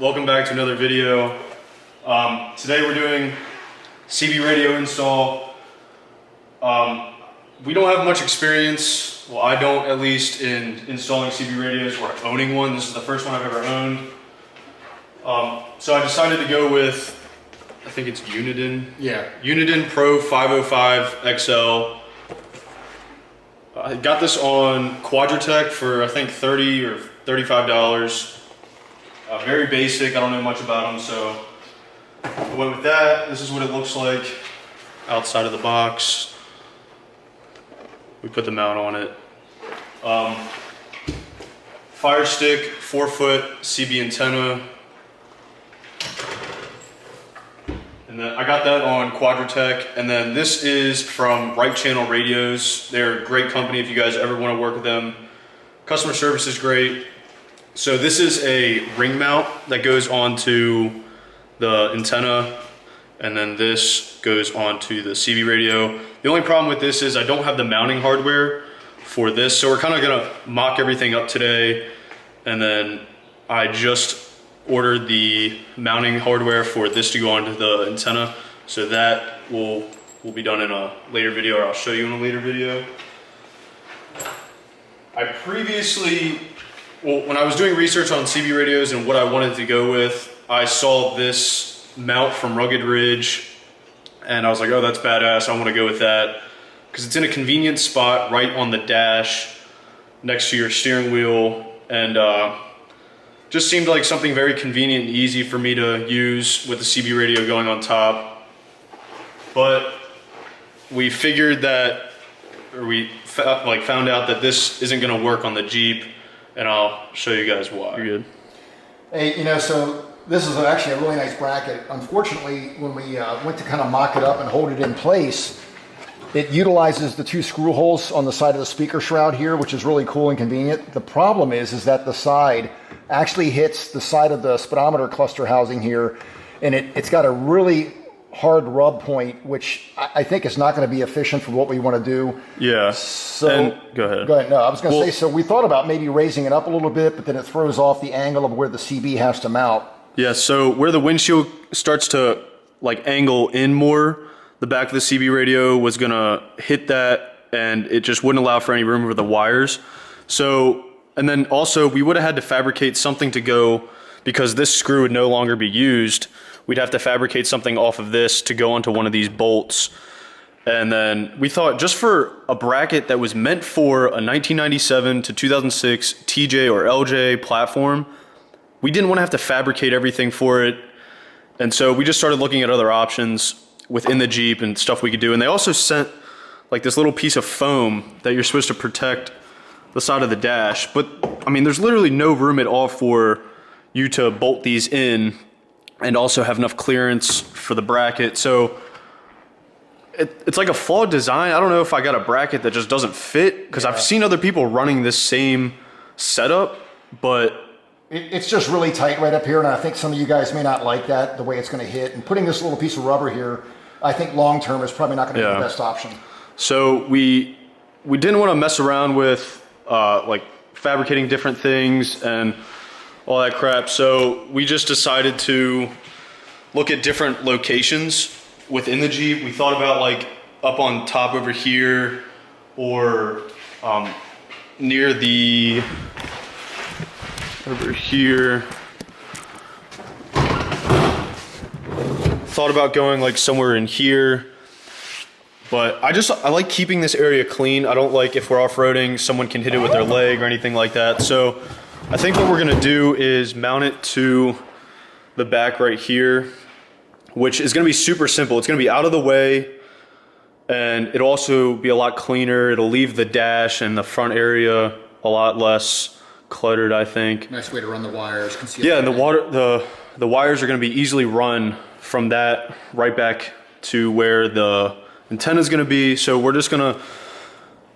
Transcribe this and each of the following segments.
welcome back to another video. Today we're doing CB radio install. We don't have much experience, well I don't at least, in installing CB radios or owning one. This is the first one I've ever owned. So I decided to go with, I think it's Uniden. Yeah, Uniden Pro 505 XL. I got this on Quadratech for I think $30 or $35. Very basic, I don't know much about them, so I went with that. This is what it looks like outside of the box. We put the mount on it. Fire stick, 4-foot CB antenna. And then I got that on Quadratech. And then this is from Right Channel Radios. They're a great company if you guys ever want to work with them. Customer service is great. So this is a ring mount that goes onto the antenna, and then this goes onto the CB radio. The only problem with this is I don't have the mounting hardware for this, so we're kind of gonna mock everything up today, and then I just ordered the mounting hardware for this to go onto the antenna, so that will be done in a later video, or I'll show you in a later video. I previously, well, when I was doing research on CB radios and what I wanted to go with, I saw this mount from Rugged Ridge and I was like, oh, that's badass, I want to go with that. Because it's in a convenient spot right on the dash next to your steering wheel, and just seemed like something very convenient and easy for me to use with the CB radio going on top. But we figured that, or we found out that this isn't going to work on the Jeep, and I'll show you guys why. You're good. Hey, you know, so this is actually a really nice bracket. Unfortunately, when we went to kind of mock it up and hold it in place, it utilizes the 2 screw holes on the side of the speaker shroud here, which is really cool and convenient. The problem is that the side actually hits the side of the speedometer cluster housing here, and it's got a really hard rub point, which I think is not going to be efficient for what we want to do. Yeah. So and go ahead. Go ahead. No, I was going to say, so we thought about maybe raising it up a little bit, but then it throws off the angle of where the CB has to mount. Yeah, so where the windshield starts to like angle in more, the back of the CB radio was gonna hit that, and it just wouldn't allow for any room for the wires. So, and then also we would have had to fabricate something to go, because this screw would no longer be used. We'd have to fabricate something off of this to go onto one of these bolts. And then we thought, just for a bracket that was meant for a 1997 to 2006 TJ or LJ platform, we didn't want to have to fabricate everything for it. And so we just started looking at other options within the Jeep and stuff we could do. And they also sent like this little piece of foam that you're supposed to protect the side of the dash. But I mean, there's literally no room at all for you to bolt these in and also have enough clearance for the bracket. So it's like a flawed design. I don't know if I got a bracket that just doesn't fit, because I've seen other people running this same setup, but it's just really tight right up here, and I think some of you guys may not like that, the way it's going to hit. And putting this little piece of rubber here, I think long term is probably not going to be the best option. So we didn't want to mess around with like fabricating different things and all that crap. So we just decided to look at different locations within the Jeep. We thought about like up on top over here, or near the, over here. Thought about going like somewhere in here, but I like keeping this area clean. I don't like, if we're off-roading, someone can hit it with their leg or anything like that. So I think what we're gonna do is mount it to the back right here, which is gonna be super simple. It's gonna be out of the way, and it'll also be a lot cleaner. It'll leave the dash and the front area a lot less cluttered, I think. Nice way to run the wires. Yeah, and the wires are gonna be easily run from that right back to where the antenna is gonna be. So we're just gonna,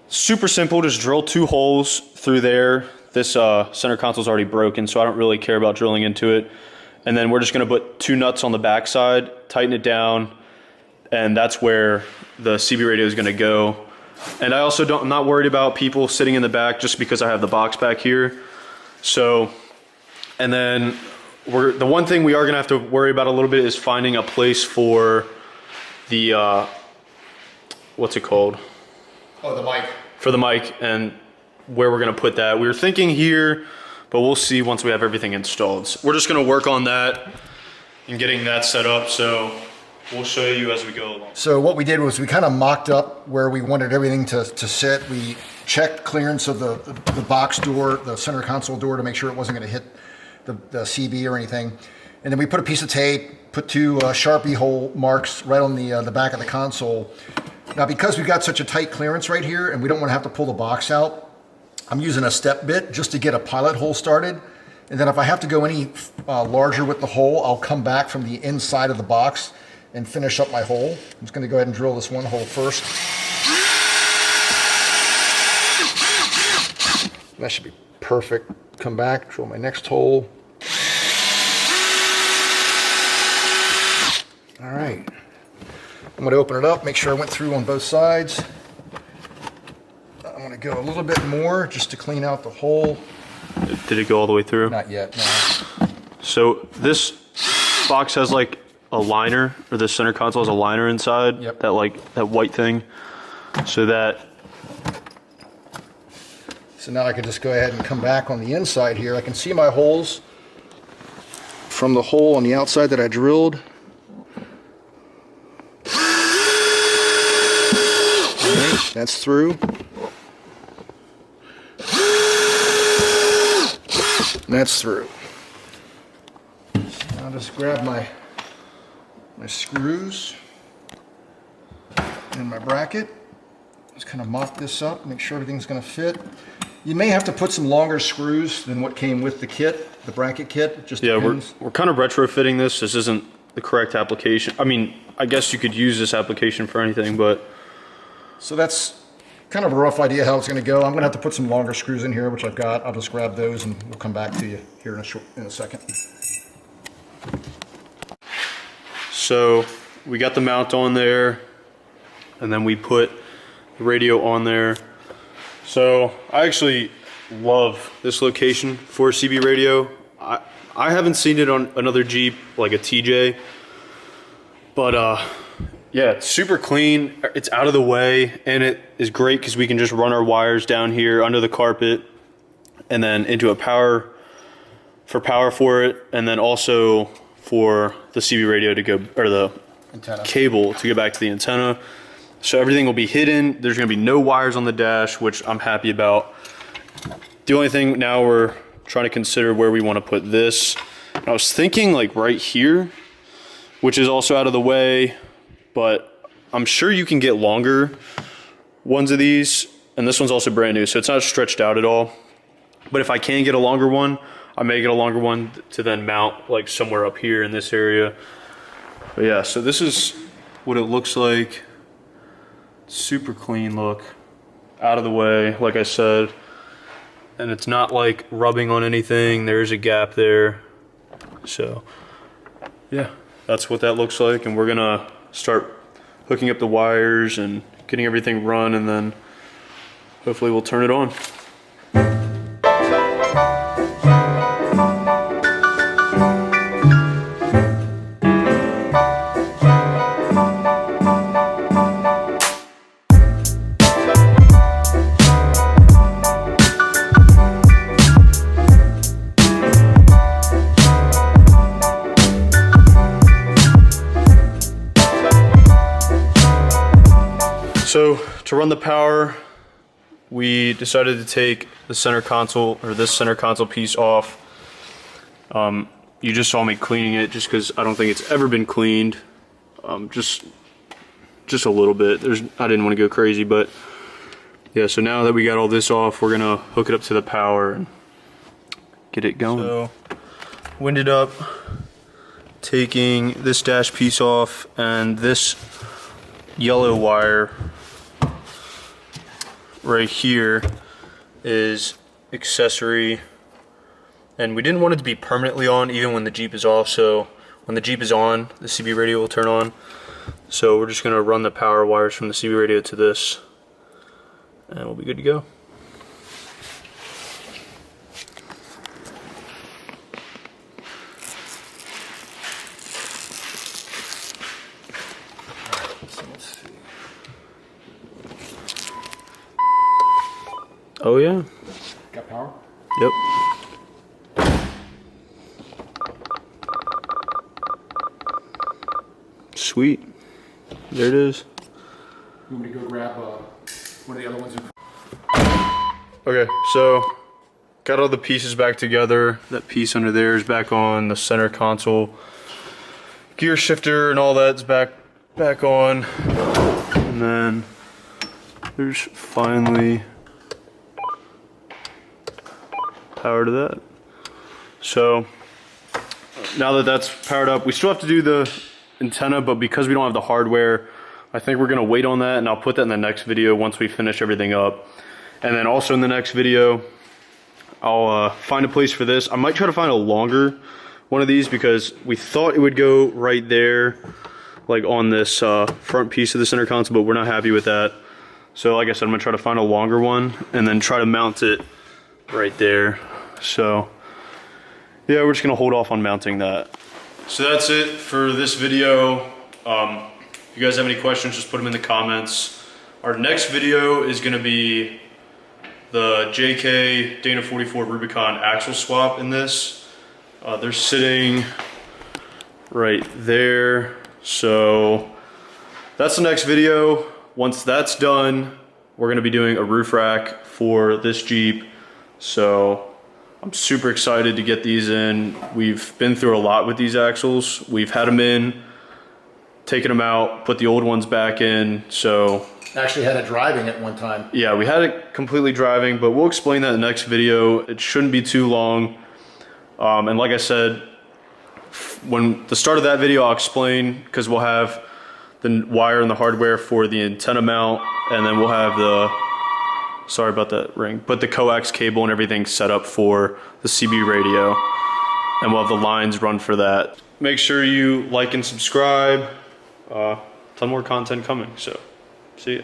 super simple, just drill 2 holes through there. This center console is already broken, so I don't really care about drilling into it. And then we're just gonna put 2 nuts on the back side, tighten it down, and that's where the CB radio is gonna go. And I also I'm not worried about people sitting in the back just because I have the box back here. So, and then the one thing we are gonna have to worry about a little bit is finding a place for the what's it called? Oh, the mic. For the mic, and where we're gonna put that. We were thinking here, but we'll see once we have everything installed. So we're just gonna work on that and getting that set up. So we'll show you as we go along. So what we did was we kind of mocked up where we wanted everything to sit. We checked clearance of the box door, the center console door, to make sure it wasn't going to hit the CB or anything. And then we put a piece of tape, put two Sharpie hole marks right on the back of the console. Now, because we've got such a tight clearance right here and we don't want to have to pull the box out, I'm using a step bit just to get a pilot hole started. And then if I have to go any larger with the hole, I'll come back from the inside of the box and finish up my hole. I'm just going to go ahead and drill this one hole first. That should be perfect. Come back, drill my next hole. All right. I'm going to open it up, make sure I went through on both sides. I'm going to go a little bit more just to clean out the hole. Did it go all the way through? Not yet, no. So this box has like a liner, or the center console has a liner inside. Yep. That white thing. So now I can just go ahead and come back on the inside here. I can see my holes from the hole on the outside that I drilled. Okay, that's through. That's through. So I'll just grab my screws and my bracket. Just kind of mop this up, make sure everything's going to fit. You may have to put some longer screws than what came with the kit, the bracket kit. It just depends. we're kind of retrofitting this. This isn't the correct application. I mean, I guess you could use this application for anything, but So that's kind of a rough idea how it's going to go. I'm going to have to put some longer screws in here, which I've got. I'll just grab those and we'll come back to you here in a second. so we got the mount on there, and then we put the radio on there. So I actually love this location for a CB radio. I haven't seen it on another Jeep, like a TJ, but yeah, it's super clean. It's out of the way, and it is great because we can just run our wires down here under the carpet and then into a power for it, and then also for the CB radio to go, or the Antenna. cable to get back to the antenna. So everything will be hidden. There's going to be no wires on the dash, which I'm happy about. The only thing now we're trying to consider where we want to put this. I was thinking like right here, which is also out of the way, but I'm sure you can get longer ones of these, and this one's also brand new, so it's not stretched out at all. But if I can get a longer one, I may get a longer one to then mount like somewhere up here in this area. But yeah, so this is what it looks like. Super clean look, out of the way, like I said, and it's not like rubbing on anything. There's a gap there. So yeah, that's what that looks like, and we're gonna start hooking up the wires and getting everything run, and then hopefully we'll turn it on. So to run the power, we decided to take the center console, or this center console piece off. You just saw me cleaning it just because I don't think it's ever been cleaned. Just a little bit. I didn't want to go crazy, but yeah, so now that we got all this off, we're gonna hook it up to the power and get it going. So winded up taking this dash piece off, and this yellow wire right here is accessory, and we didn't want it to be permanently on even when the Jeep is off. So when the Jeep is on, the CB radio will turn on. So we're just gonna run the power wires from the CB radio to this, and we'll be good to go. Oh yeah. Got power? Yep. Sweet. There it is. You want me to go grab one of the other ones? Okay, so got all the pieces back together. That piece under there is back on the center console. Gear shifter and all that's back on. And then there's finally power to that. So now that that's powered up, we still have to do the antenna, but because we don't have the hardware, I think we're gonna wait on that, and I'll put that in the next video once we finish everything up. And then also in the next video, I'll find a place for this. I might try to find a longer one of these because we thought it would go right there, like on this front piece of the center console, but we're not happy with that. So like I said, I'm gonna try to find a longer one and then try to mount it right there. So yeah, we're just gonna hold off on mounting that. So that's it for this video. If you guys have any questions, just put them in the comments. Our next video is gonna be the JK Dana 44 Rubicon axle swap in this. They're sitting right there. So that's the next video. Once that's done, we're gonna be doing a roof rack for this Jeep. So I'm super excited to get these in. We've been through a lot with these axles. We've had them in, taken them out, put the old ones back in. So Actually had it driving at one time. yeah, we had it completely driving, but we'll explain that in the next video. It shouldn't be too long. And like I said, when the start of that video, I'll explain, because we'll have the wire and the hardware for the antenna mount, and then we'll have the, sorry about that ring, but the coax cable and everything set up for the CB radio, and we'll have the lines run for that. Make sure you like and subscribe. Ton more content coming, so see ya.